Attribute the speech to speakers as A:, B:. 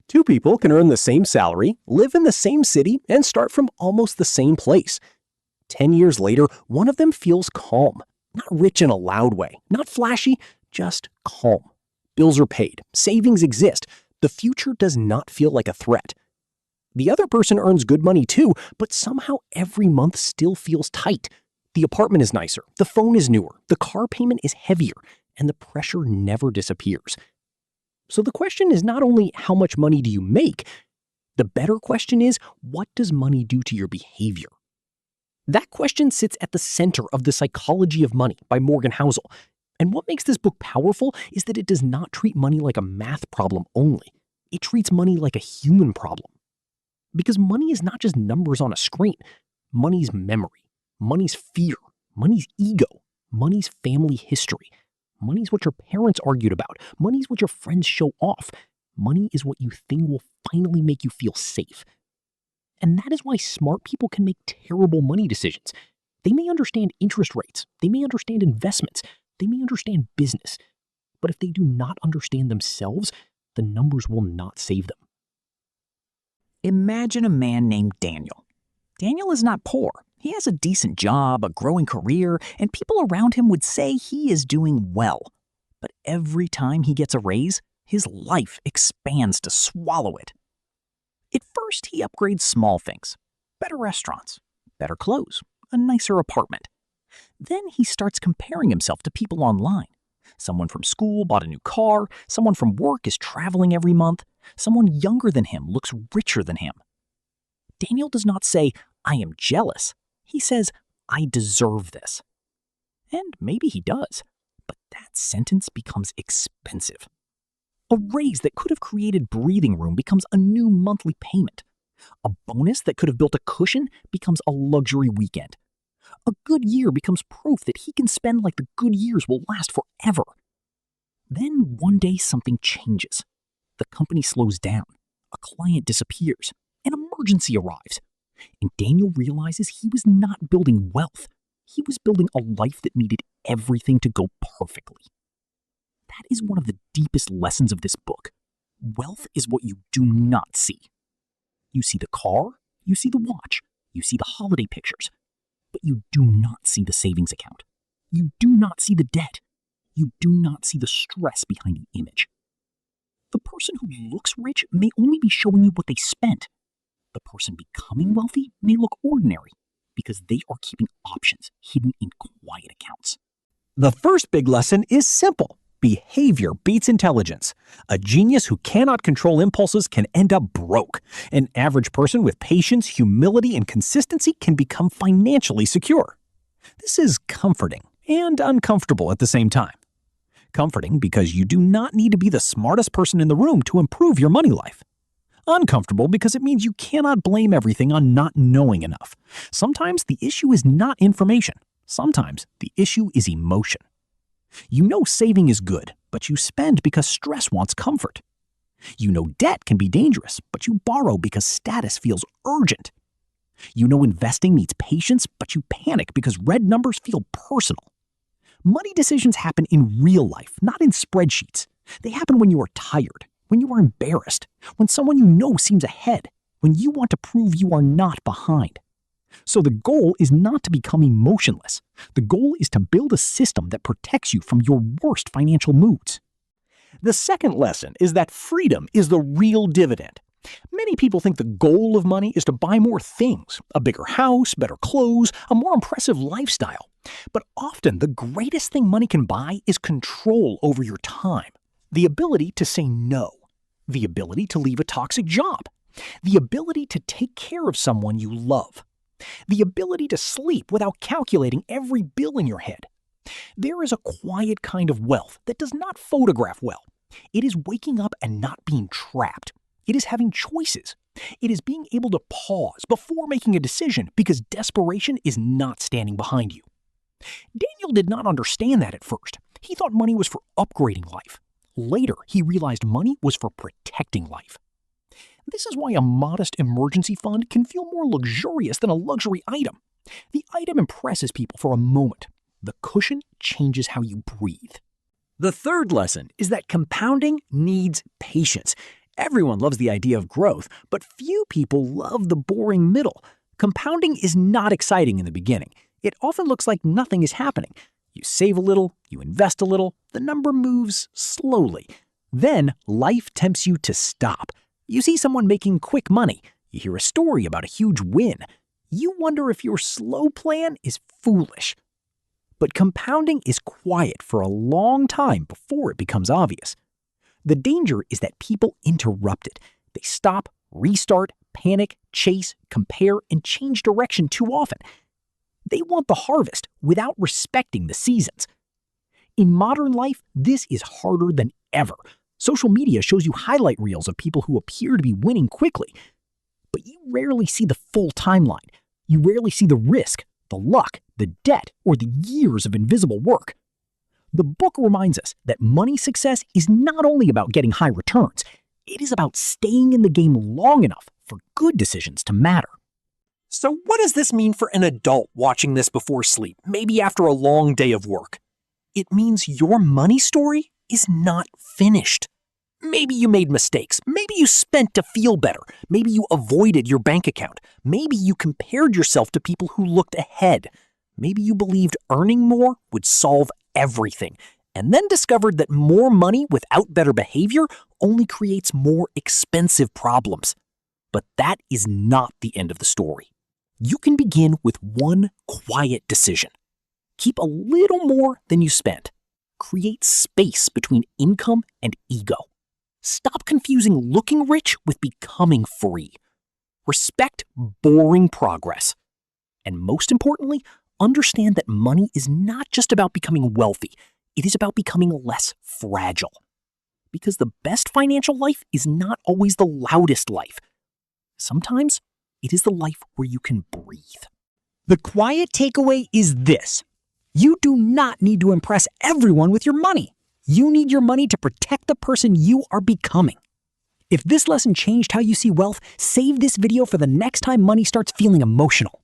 A: Two people can earn the same salary, live in the same city, and start from almost the same place. 10 years later, one of them feels calm. Not rich in a loud way, not flashy, just calm. Bills are paid, savings exist. The future does not feel like a threat. The other person earns good money too, but somehow every month still feels tight. The apartment is nicer, the phone is newer, the car payment is heavier, and the pressure never disappears. So the question is not only how much money do you make, the better question is, what does money do to your behavior? That question sits at the center of The Psychology of Money by Morgan Housel. And what makes this book powerful is that it does not treat money like a math problem only. It treats money like a human problem. Because money is not just numbers on a screen. Money's memory, money's fear, money's ego, money's family history. Money's what your parents argued about. Money's what your friends show off. Money is what you think will finally make you feel safe. And that is why smart people can make terrible money decisions. They may understand interest rates. They may understand investments. They may understand business. But if they do not understand themselves, the numbers will not save them.
B: Imagine a man named Daniel. Daniel is not poor. He has a decent job, a growing career, and people around him would say he is doing well. But every time he gets a raise, his life expands to swallow it. At first, he upgrades small things. Better restaurants, better clothes, a nicer apartment. Then he starts comparing himself to people online. Someone from school bought a new car, someone from work is traveling every month, someone younger than him looks richer than him. Daniel does not say, "I am jealous." He says, "I deserve this." And maybe he does, but that sentence becomes expensive. A raise that could have created breathing room becomes a new monthly payment. A bonus that could have built a cushion becomes a luxury weekend. A good year becomes proof that he can spend like the good years will last forever. Then one day something changes. The company slows down. A client disappears. An emergency arrives. And Daniel realizes he was not building wealth. He was building a life that needed everything to go perfectly. That is one of the deepest lessons of this book. Wealth is what you do not see. You see the car, you see the watch, you see the holiday pictures, but you do not see the savings account. You do not see the debt. You do not see the stress behind the image. The person who looks rich may only be showing you what they spent. The person becoming wealthy may look ordinary because they are keeping options hidden in quiet accounts.
A: The first big lesson is simple. Behavior beats intelligence. A genius who cannot control impulses can end up broke. An average person with patience, humility, and consistency can become financially secure. This is comforting and uncomfortable at the same time. Comforting because you do not need to be the smartest person in the room to improve your money life. Uncomfortable because it means you cannot blame everything on not knowing enough. Sometimes the issue is not information. Sometimes the issue is emotion. You know saving is good, but you spend because stress wants comfort. You know debt can be dangerous, but you borrow because status feels urgent. You know investing needs patience, but you panic because red numbers feel personal. Money decisions happen in real life, not in spreadsheets. They happen when you are tired, when you are embarrassed, when someone you know seems ahead, when you want to prove you are not behind. So the goal is not to become emotionless. The goal is to build a system that protects you from your worst financial moods. The second lesson is that freedom is the real dividend. Many people think the goal of money is to buy more things, a bigger house, better clothes, a more impressive lifestyle. But often the greatest thing money can buy is control over your time, the ability to say no, the ability to leave a toxic job, the ability to take care of someone you love, the ability to sleep without calculating every bill in your head. There is a quiet kind of wealth that does not photograph well. It is waking up and not being trapped. It is having choices. It is being able to pause before making a decision because desperation is not standing behind you. Daniel did not understand that at first. He thought money was for upgrading life. Later, he realized money was for protecting life. This is why a modest emergency fund can feel more luxurious than a luxury item. The item impresses people for a moment. The cushion changes how you breathe. The third lesson is that compounding needs patience. Everyone loves the idea of growth, but few people love the boring middle. Compounding is not exciting in the beginning. It often looks like nothing is happening. You save a little, you invest a little, the number moves slowly. Then life tempts you to stop. You see someone making quick money. You hear a story about a huge win. You wonder if your slow plan is foolish. But compounding is quiet for a long time before it becomes obvious. The danger is that people interrupt it. They stop, restart, panic, chase, compare, and change direction too often. They want the harvest without respecting the seasons. In modern life, this is harder than ever. Social media shows you highlight reels of people who appear to be winning quickly. But you rarely see the full timeline. You rarely see the risk, the luck, the debt, or the years of invisible work. The book reminds us that money success is not only about getting high returns, it is about staying in the game long enough for good decisions to matter.
C: So what does this mean for an adult watching this before sleep, maybe after a long day of work? It means your money story is not finished. Maybe you made mistakes. Maybe you spent to feel better. Maybe you avoided your bank account. Maybe you compared yourself to people who looked ahead. Maybe you believed earning more would solve everything, and then discovered that more money without better behavior only creates more expensive problems. But that is not the end of the story. You can begin with one quiet decision. Keep a little more than you spent. Create space between income and ego. Stop confusing looking rich with becoming free. Respect boring progress. And most importantly, understand that money is not just about becoming wealthy. It is about becoming less fragile. Because the best financial life is not always the loudest life. Sometimes it is the life where you can breathe.
A: The quiet takeaway is this. You do not need to impress everyone with your money. You need your money to protect the person you are becoming. If this lesson changed how you see wealth, save this video for the next time money starts feeling emotional.